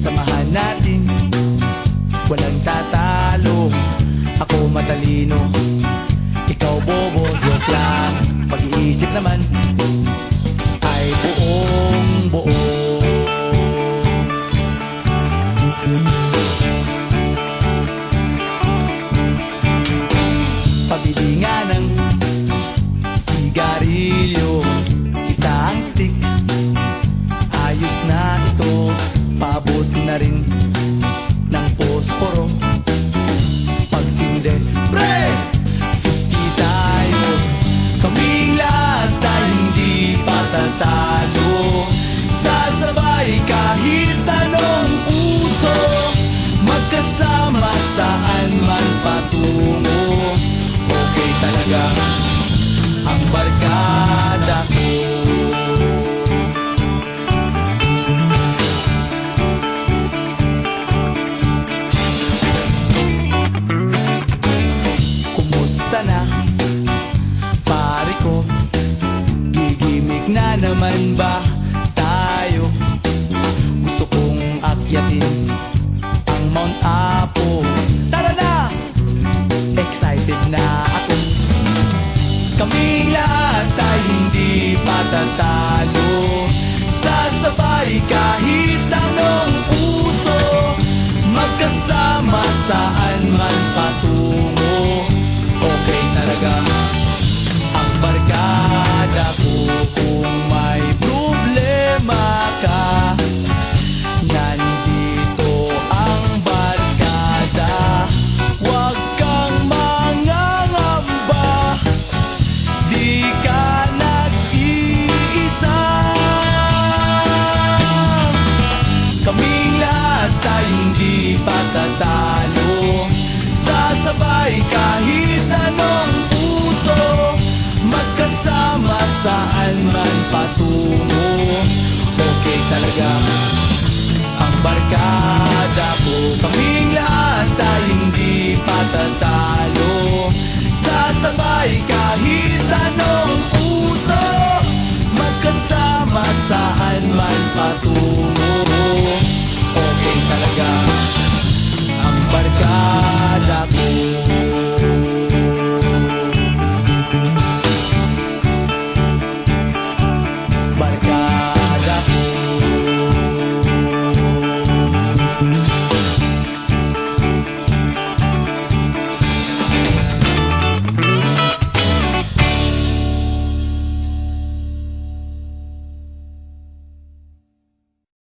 Samahan natin, walang tatalo. Ako matalino, ikaw bobo. Joke lang, pag-iisip naman ay buong buo. Pabili nga ng sigarilyo, isang stick, ayos na ito. Paabot na rin ng posporo. Pagsinde, pre! 50 tayo, kaming lahat ay hindi patatalo. Sasabay kahit anong uso, magkasama saan man patungo. Okay talaga ang barkada ko. Kumusta na, pare ko? Gigimik na naman ba tayo? Gusto kong akyatin ang Mount Apo. Tara na! Excited na ako. Kaming lahat ay hindi patatalo. Sasabay kahit anong uso, magkasama saan man patungo. Okay talaga ang barkada ko. Kung may problema ka, nandito ang barkada. Huwag kang mangangamba, di ka nag-iisa. Kaming lahat ay hindi patatalo. Sasabay kahit anong uso, magkasama saan man patungo. Okay talaga ang barkada ko. Kaming lahat ay hindi patatalo. Sasabay kahit anong uso, magkasama saan man patungo.